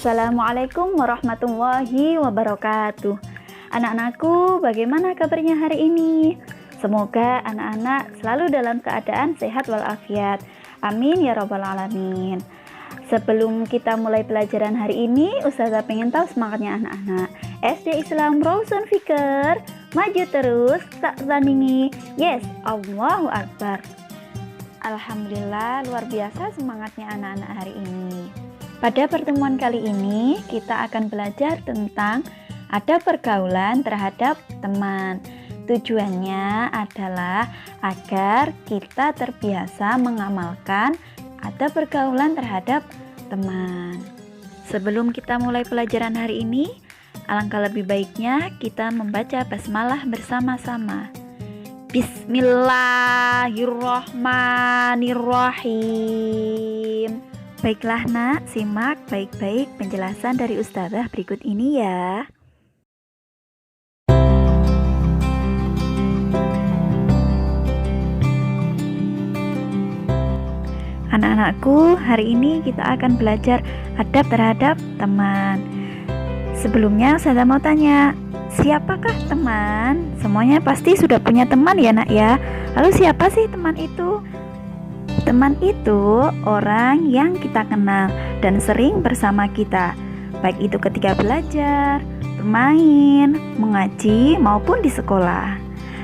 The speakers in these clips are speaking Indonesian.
Assalamualaikum warahmatullahi wabarakatuh. Anak-anakku, bagaimana kabarnya hari ini? Semoga anak-anak selalu dalam keadaan sehat walafiat. Amin ya robbal alamin. Sebelum kita mulai pelajaran hari ini, Ustazah pengen tahu semangatnya anak-anak. SD Islam Rawson Fikr, maju terus, tak tandingi. Yes, Allahu Akbar. Alhamdulillah, luar biasa semangatnya anak-anak hari ini. Pada pertemuan kali ini, kita akan belajar tentang adab pergaulan terhadap teman. Tujuannya adalah agar kita terbiasa mengamalkan adab pergaulan terhadap teman. Sebelum kita mulai pelajaran hari ini, alangkah lebih baiknya kita membaca basmalah bersama-sama. Bismillahirrahmanirrahim. Baiklah nak, simak baik-baik penjelasan dari Ustazah berikut ini ya. Anak-anakku, hari ini kita akan belajar adab terhadap teman. Sebelumnya saya mau tanya, siapakah teman? Semuanya pasti sudah punya teman ya nak ya. Lalu siapa sih teman itu? Teman itu orang yang kita kenal dan sering bersama kita, baik itu ketika belajar, bermain, mengaji, maupun di sekolah.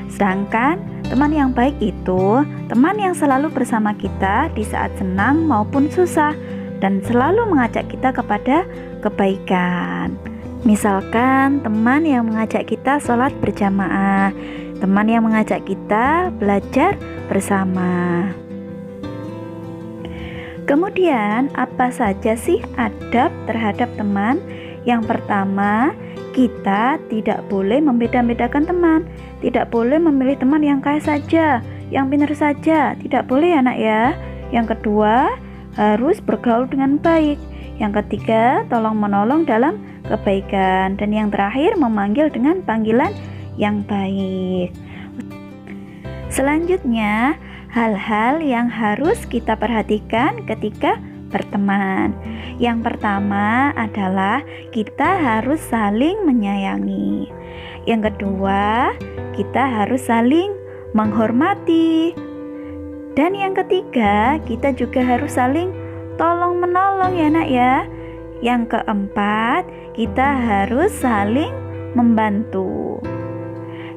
Sedangkan teman yang baik itu teman yang selalu bersama kita di saat senang maupun susah dan selalu mengajak kita kepada kebaikan. Misalkan teman yang mengajak kita sholat berjamaah, teman yang mengajak kita belajar bersama. Kemudian, apa saja sih adab terhadap teman? Yang pertama, kita tidak boleh membeda-bedakan teman. Tidak boleh memilih teman yang kaya saja, yang pintar saja. Tidak boleh ya nak ya. Yang kedua, harus bergaul dengan baik. Yang ketiga, tolong menolong dalam kebaikan. Dan yang terakhir, memanggil dengan panggilan yang baik. Selanjutnya, hal-hal yang harus kita perhatikan ketika berteman. Yang pertama adalah kita harus saling menyayangi. Yang kedua, kita harus saling menghormati. Dan yang ketiga, kita juga harus saling tolong-menolong ya nak ya. Yang keempat, kita harus saling membantu.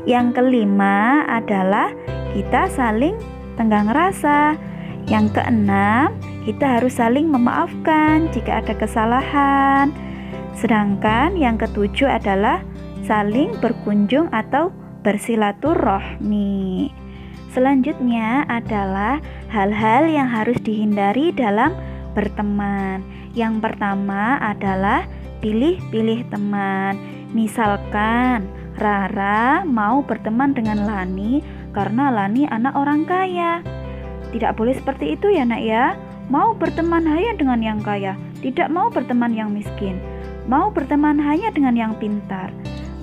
Yang kelima adalah kita saling tenggang rasa. Yang keenam, kita harus saling memaafkan jika ada kesalahan. Sedangkan yang ketujuh adalah saling berkunjung atau bersilaturahmi. Selanjutnya adalah hal-hal yang harus dihindari dalam berteman. Yang pertama adalah pilih-pilih teman. Misalkan Rara mau berteman dengan Lani karena Lani anak orang kaya. Tidak boleh seperti itu ya nak ya. Mau berteman hanya dengan yang kaya, tidak mau berteman yang miskin. Mau berteman hanya dengan yang pintar,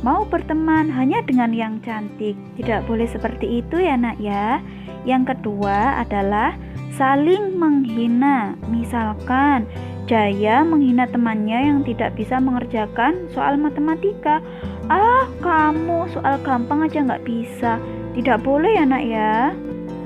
mau berteman hanya dengan yang cantik. Tidak boleh seperti itu ya nak ya. Yang kedua adalah saling menghina. Misalkan Jaya menghina temannya yang tidak bisa mengerjakan soal matematika. Kamu soal gampang aja nggak bisa. Tidak boleh ya nak ya.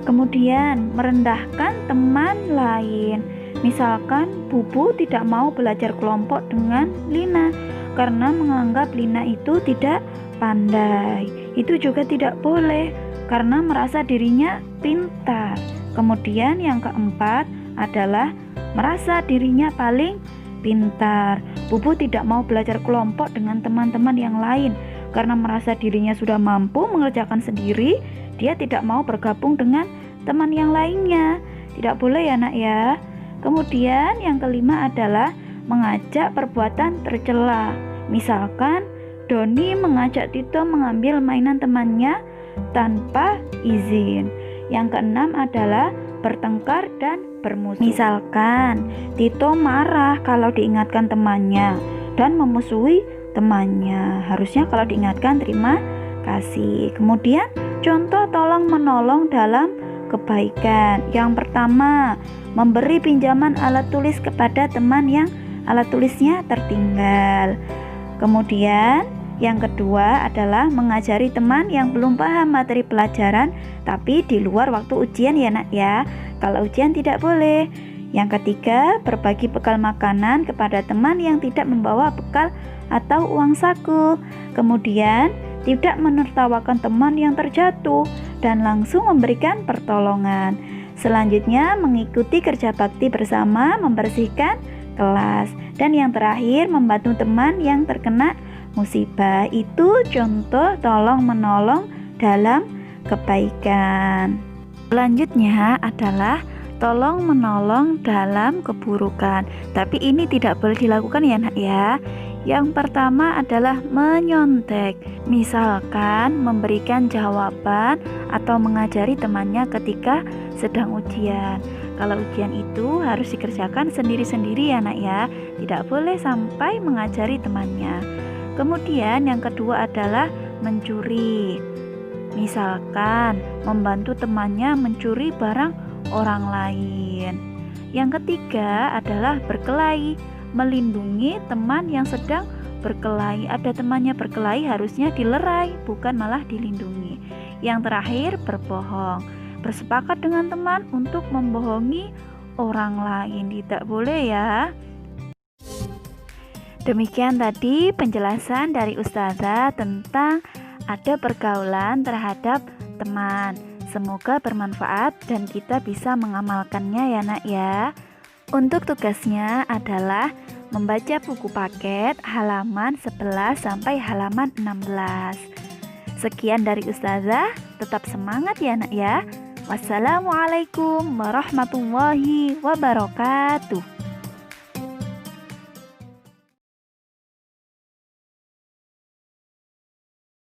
Kemudian merendahkan teman lain. Misalkan Bubu tidak mau belajar kelompok dengan Lina karena menganggap Lina itu tidak pandai. Itu juga tidak boleh karena merasa dirinya pintar. Kemudian yang keempat adalah merasa dirinya paling pintar. Bubu tidak mau belajar kelompok dengan teman-teman yang lain karena merasa dirinya sudah mampu mengerjakan sendiri. Dia tidak mau bergabung dengan teman yang lainnya. Tidak boleh ya nak ya. Kemudian yang kelima adalah mengajak perbuatan tercela. Misalkan Doni mengajak Tito mengambil mainan temannya tanpa izin. Yang keenam adalah bertengkar dan bermusuh. Misalkan Tito marah kalau diingatkan temannya dan memusuhi temannya. Harusnya kalau diingatkan terima kasih. Kemudian contoh tolong menolong dalam kebaikan. Yang pertama, memberi pinjaman alat tulis kepada teman yang alat tulisnya tertinggal. Kemudian yang kedua adalah mengajari teman yang belum paham materi pelajaran tapi di luar waktu ujian ya nak ya. Kalau ujian tidak boleh. Yang ketiga, berbagi bekal makanan kepada teman yang tidak membawa bekal atau uang saku. Kemudian, tidak menertawakan teman yang terjatuh dan langsung memberikan pertolongan. Selanjutnya, mengikuti kerja bakti bersama, membersihkan kelas. Dan yang terakhir, membantu teman yang terkena musibah. Itu contoh tolong menolong dalam kebaikan. Selanjutnya adalah tolong menolong dalam keburukan. Tapi ini tidak boleh dilakukan ya nak ya. Yang pertama adalah menyontek. Misalkan memberikan jawaban atau mengajari temannya ketika sedang ujian. Kalau ujian itu harus dikerjakan sendiri-sendiri ya nak ya. Tidak boleh sampai mengajari temannya. Kemudian yang kedua adalah mencuri. Misalkan membantu temannya mencuri barang orang lain. Yang ketiga adalah berkelahi, melindungi teman yang sedang berkelahi. Ada temannya berkelahi harusnya dilerai, bukan malah dilindungi. Yang terakhir berbohong, bersepakat dengan teman untuk membohongi orang lain. Tidak boleh ya. Demikian tadi penjelasan dari Ustazah tentang ada pergaulan terhadap teman. Semoga bermanfaat dan kita bisa mengamalkannya ya nak ya. Untuk tugasnya adalah membaca buku paket halaman 11 sampai halaman 16. Sekian dari Ustazah, tetap semangat ya nak ya. Wassalamualaikum warahmatullahi wabarakatuh.